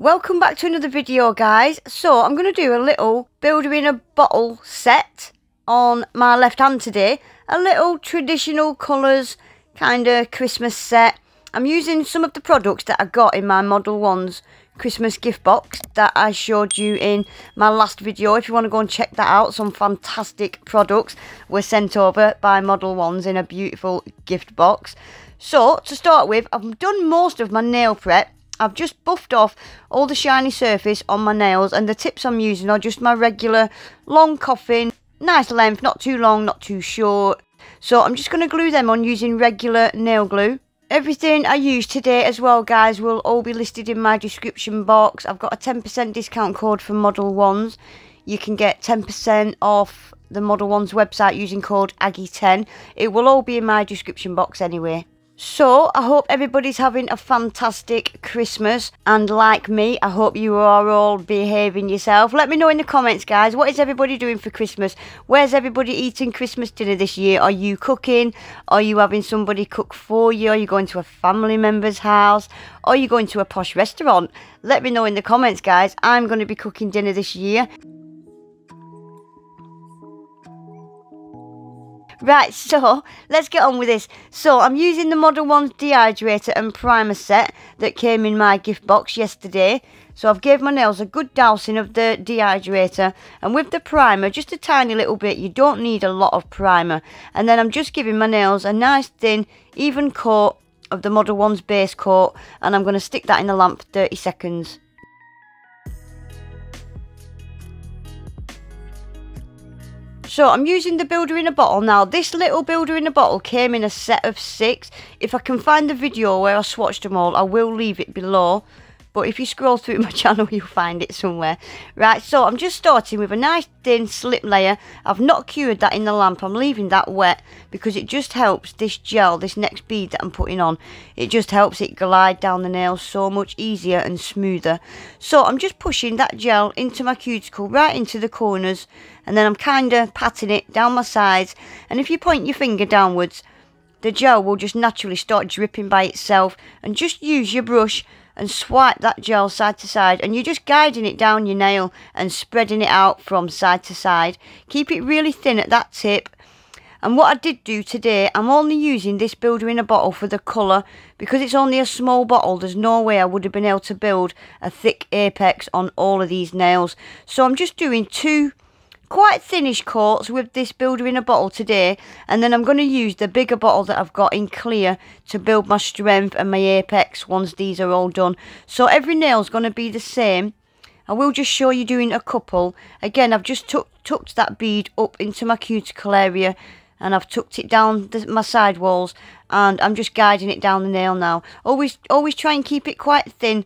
Welcome back to another video, guys. So I'm going to do a little builder in a bottle set on my left hand today. A little traditional colours kind of Christmas set. I'm using some of the products that I got in my Modelones Christmas gift box that I showed you in my last video. If you want to go and check that out, some fantastic products were sent over by Modelones in a beautiful gift box. So to start with, I've done most of my nail prep. I've just buffed off all the shiny surface on my nails, and the tips I'm using are just my regular long coffin, nice length, not too long, not too short. So I'm just going to glue them on using regular nail glue. Everything I use today as well, guys, will all be listed in my description box. I've got a 10% discount code for Modelones. You can get 10% off the Modelones website using code Aggie10. It will all be in my description box anyway. So, I hope everybody's having a fantastic Christmas, and like me, I hope you are all behaving yourself. Let me know in the comments, guys, what is everybody doing for Christmas? Where's everybody eating Christmas dinner this year? Are you cooking? Are you having somebody cook for you? Are you going to a family member's house? Are you going to a posh restaurant? Let me know in the comments, guys. I'm going to be cooking dinner this year. Right, so let's get on with this. So I'm using the Modelones dehydrator and primer set that came in my gift box yesterday. So I've gave my nails a good dousing of the dehydrator, and with the primer, just a tiny little bit. You don't need a lot of primer. And then I'm just giving my nails a nice thin, even coat of the Modelones base coat, and I'm going to stick that in the lamp for 30 seconds. So I'm using the builder in a bottle now. This little builder in a bottle came in a set of 6. If I can find the video where I swatched them all, I will leave it below. But if you scroll through my channel, you'll find it somewhere. Right, so I'm just starting with a nice thin slip layer. I've not cured that in the lamp. I'm leaving that wet because it just helps this gel, this next bead that I'm putting on. It just helps it glide down the nails so much easier and smoother. So I'm just pushing that gel into my cuticle, right into the corners. And then I'm kind of patting it down my sides. And if you point your finger downwards, the gel will just naturally start dripping by itself. And just use your brush and swipe that gel side to side, and you're just guiding it down your nail and spreading it out from side to side. Keep it really thin at that tip. And what I did do today, I'm only using this builder in a bottle for the colour. Because it's only a small bottle, there's no way I would have been able to build a thick apex on all of these nails. So I'm just doing 2 quite thinnish coats with this builder in a bottle today, and then I'm going to use the bigger bottle that I've got in clear to build my strength and my apex once these are all done. So every nail's going to be the same. I will just show you doing a couple. Again, I've just tucked that bead up into my cuticle area, and I've tucked it down my side walls, and I'm just guiding it down the nail now. Always try and keep it quite thin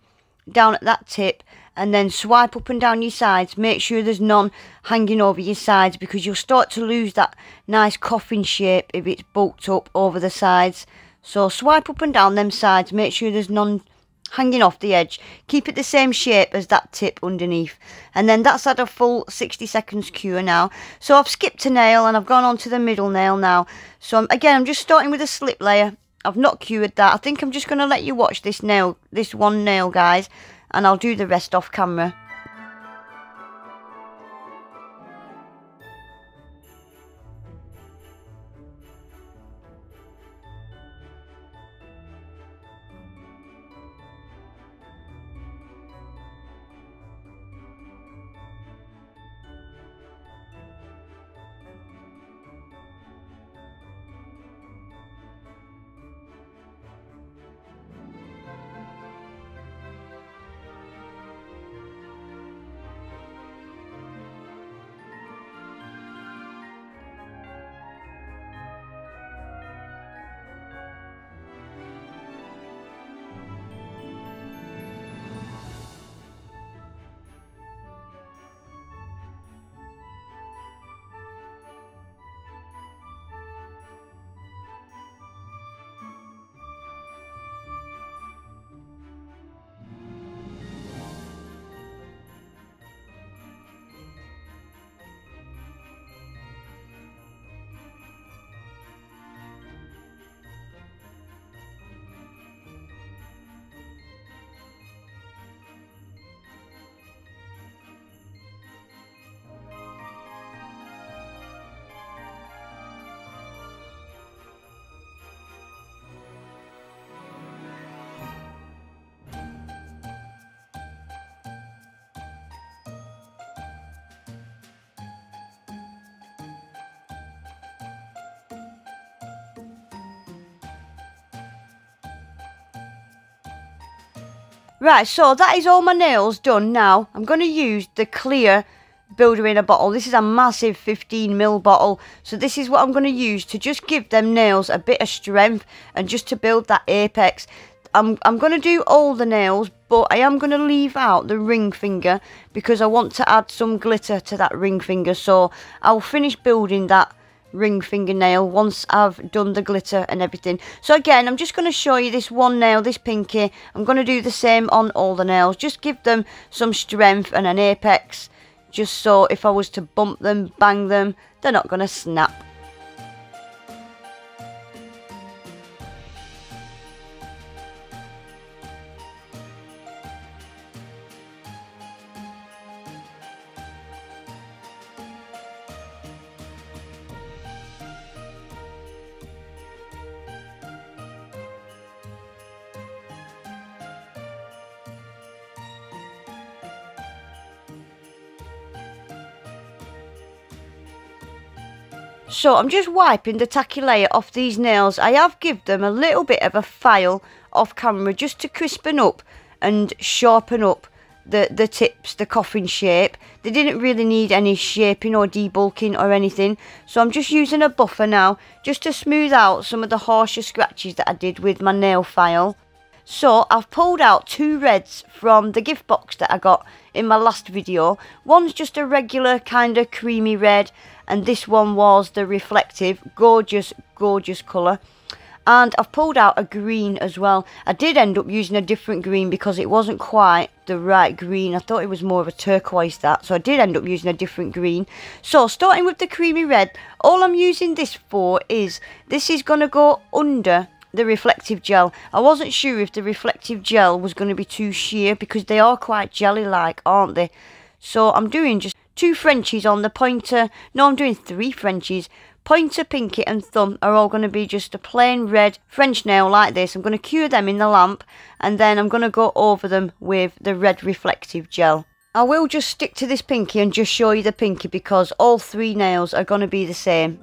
down at that tip, and then swipe up and down your sides. Make sure there's none hanging over your sides, because you'll start to lose that nice coffin shape if it's bulked up over the sides. So swipe up and down them sides, make sure there's none hanging off the edge. Keep it the same shape as that tip underneath. And then that's had a full 60 seconds cure now. So I've skipped a nail and I've gone on to the middle nail now. So again, I'm just starting with a slip layer. I've not cured that. I think I'm just going to let you watch this one nail, guys, and I'll do the rest off camera. Right, so that is all my nails done now. I'm going to use the clear builder in a bottle. This is a massive 15ml bottle. So this is what I'm going to use to just give them nails a bit of strength and just to build that apex. I'm going to do all the nails, but I am going to leave out the ring finger because I want to add some glitter to that ring finger. So I'll finish building that ring fingernail once I've done the glitter and everything. So again, I'm just going to show you this one nail, this pinky. I'm going to do the same on all the nails. Just give them some strength and an apex. Just so if I was to bump them, bang them, they're not going to snap. So I'm just wiping the tacky layer off these nails. I have given them a little bit of a file off camera just to crispen up and sharpen up the tips, the coffin shape. They didn't really need any shaping or debulking or anything. So I'm just using a buffer now just to smooth out some of the harsher scratches that I did with my nail file. So I've pulled out 2 reds from the gift box that I got in my last video. One's just a regular kind of creamy red, and this one was the reflective, gorgeous colour. And I've pulled out a green as well. I did end up using a different green because it wasn't quite the right green. I thought it was more of a turquoise, that, so I did end up using a different green. So starting with the creamy red, all I'm using this for is, this is going to go under the reflective gel. I wasn't sure if the reflective gel was going to be too sheer because they are quite jelly like, aren't they? So I'm doing just 2 Frenchies on the pointer. No, I'm doing 3 Frenchies. Pointer, pinky and thumb are all going to be just a plain red French nail like this. I'm going to cure them in the lamp and then I'm going to go over them with the red reflective gel. I will just stick to this pinky and just show you the pinky because all 3 nails are going to be the same.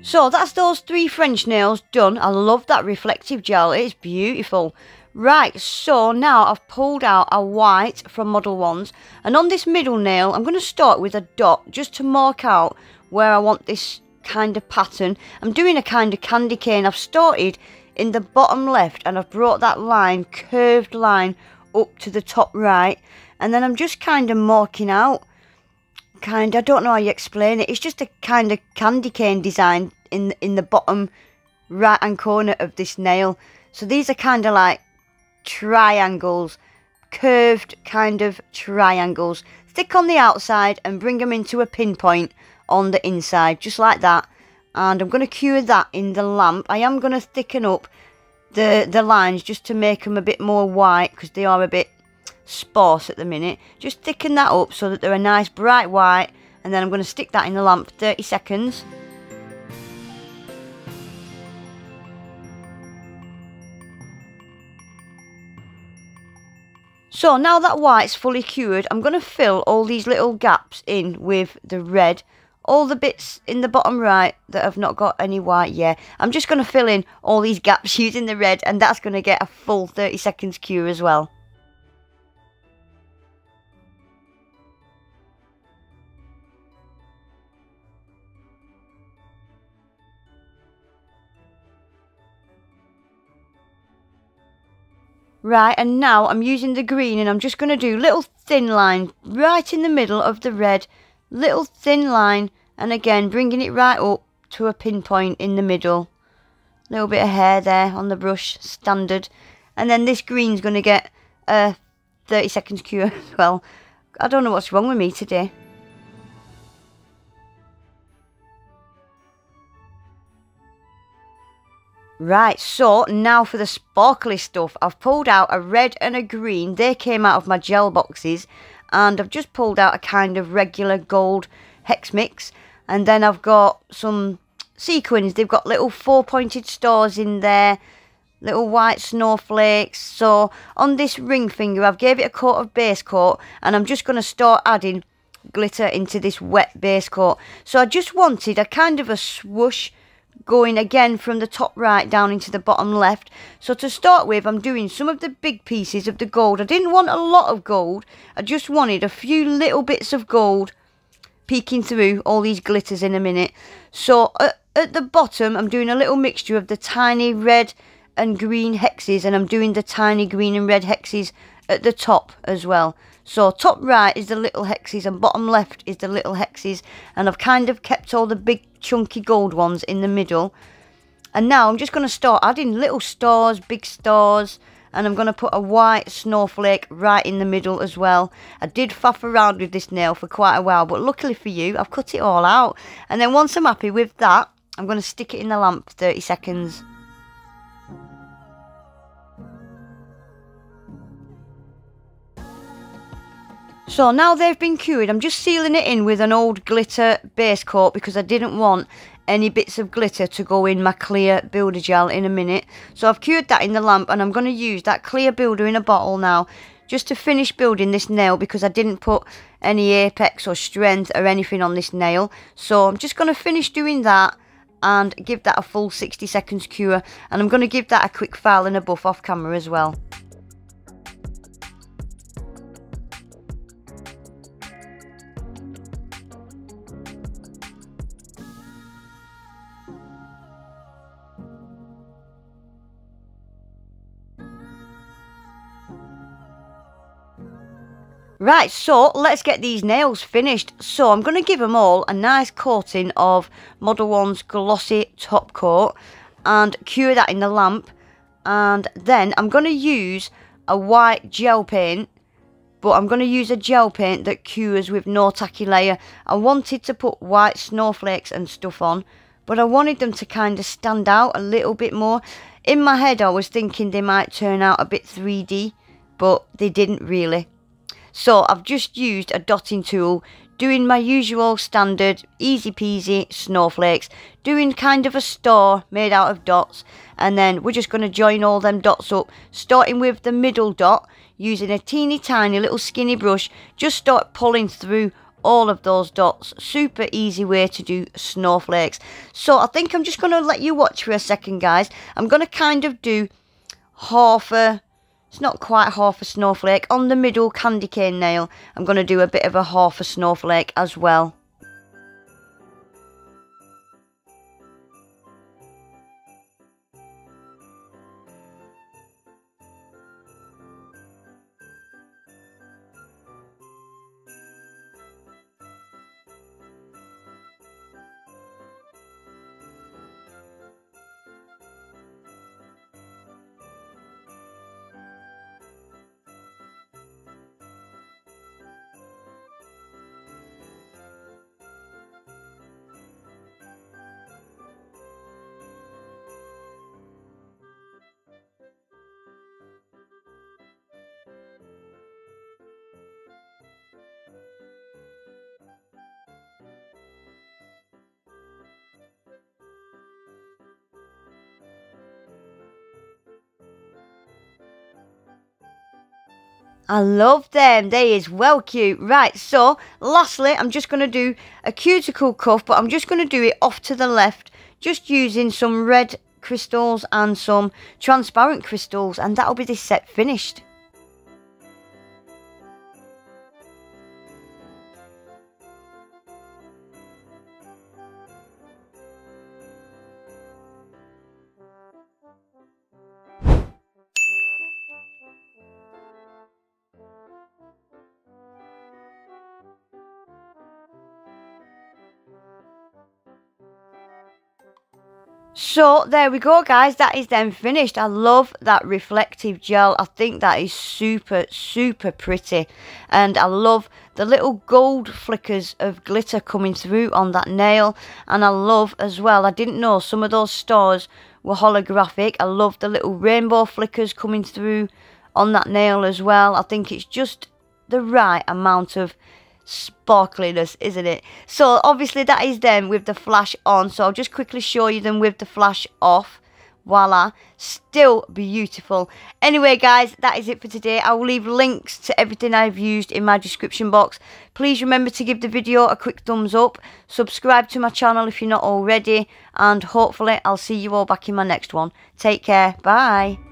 So that's those 3 French nails done. I love that reflective gel, it's beautiful. Right, so now I've pulled out a white from Modelones, and on this middle nail I'm going to start with a dot just to mark out where I want this kind of pattern. I'm doing a kind of candy cane. I've started in the bottom left and I've brought that line, curved line, up to the top right, and then I'm just kind of marking out, I don't know how you explain it, it's just a kind of candy cane design in the bottom right hand corner of this nail. So these are kind of like triangles, curved kind of triangles. Stick on the outside and bring them into a pinpoint on the inside, just like that. And I'm going to cure that in the lamp. I am going to thicken up the lines just to make them a bit more white because they are a bit sparse at the minute. Just thicken that up so that they're a nice bright white, and then I'm going to stick that in the lamp for 30 seconds. So now that white's fully cured, I'm going to fill all these little gaps in with the red. All the bits in the bottom right that have not got any white yet, I'm just going to fill in all these gaps using the red, and that's going to get a full 30 seconds cure as well. Right, and now I'm using the green and I'm just going to do little thin line right in the middle of the red. Little thin line, and again bringing it right up to a pinpoint in the middle. Little bit of hair there on the brush, standard. And then this green's going to get a 30 seconds cure as well. I don't know what's wrong with me today. Right, so now for the sparkly stuff. I've pulled out a red and a green. They came out of my gel boxes. and I've just pulled out a kind of regular gold hex mix, and then I've got some sequins. They've got little 4-pointed stars in there, little white snowflakes. So on this ring finger I've gave it a coat of base coat, and I'm just going to start adding glitter into this wet base coat. So I just wanted a kind of a swoosh going again from the top right down into the bottom left. So to start with, I'm doing some of the big pieces of the gold. I didn't want a lot of gold, I just wanted a few little bits of gold peeking through all these glitters in a minute. So at the bottom I'm doing a little mixture of the tiny red and green hexes, and I'm doing the tiny green and red hexes at the top as well. So top right is the little hexes and bottom left is the little hexes, and I've kind of kept all the big chunky gold ones in the middle. And now I'm just going to start adding little stars, big stars, and I'm going to put a white snowflake right in the middle as well. I did faff around with this nail for quite a while, but luckily for you I've cut it all out. And then once I'm happy with that, I'm going to stick it in the lamp for 30 seconds. So now they've been cured, I'm just sealing it in with an old glitter base coat because I didn't want any bits of glitter to go in my clear builder gel in a minute. So I've cured that in the lamp, and I'm going to use that clear builder in a bottle now just to finish building this nail, because I didn't put any apex or strength or anything on this nail. So I'm just going to finish doing that and give that a full 60 seconds cure, and I'm going to give that a quick file and a buff off camera as well. Right, so let's get these nails finished. So I'm going to give them all a nice coating of Modelones glossy top coat and cure that in the lamp. And then I'm going to use a white gel paint, but I'm going to use a gel paint that cures with no tacky layer. I wanted to put white snowflakes and stuff on, but I wanted them to kind of stand out a little bit more. In my head I was thinking they might turn out a bit 3D, but they didn't really. So I've just used a dotting tool, doing my usual standard easy peasy snowflakes, doing kind of a star made out of dots, and then we're just going to join all them dots up, starting with the middle dot, using a teeny tiny little skinny brush, just start pulling through all of those dots. Super easy way to do snowflakes. So I think I'm just going to let you watch for a second, guys. I'm going to kind of do half a... It's not quite half a snowflake. On the middle candy cane nail, I'm going to do a bit of a half a snowflake as well. I love them. They is well cute. Right, so lastly, I'm just going to do a cuticle cuff, but I'm just going to do it off to the left, just using some red crystals and some transparent crystals, and that'll be this set finished. So there we go, guys, that is then finished. I love that reflective gel. I think that is super pretty, and I love the little gold flickers of glitter coming through on that nail. And I love as well, I didn't know some of those stars were holographic. I love the little rainbow flickers coming through on that nail as well. I think it's just the right amount of sparkliness, isn't it? So obviously that is them with the flash on, so I'll just quickly show you them with the flash off. Voila, still beautiful. Anyway guys, that is it for today. I will leave links to everything I've used in my description box. Please remember to give the video a quick thumbs up, subscribe to my channel if you're not already, and hopefully I'll see you all back in my next one. Take care, bye.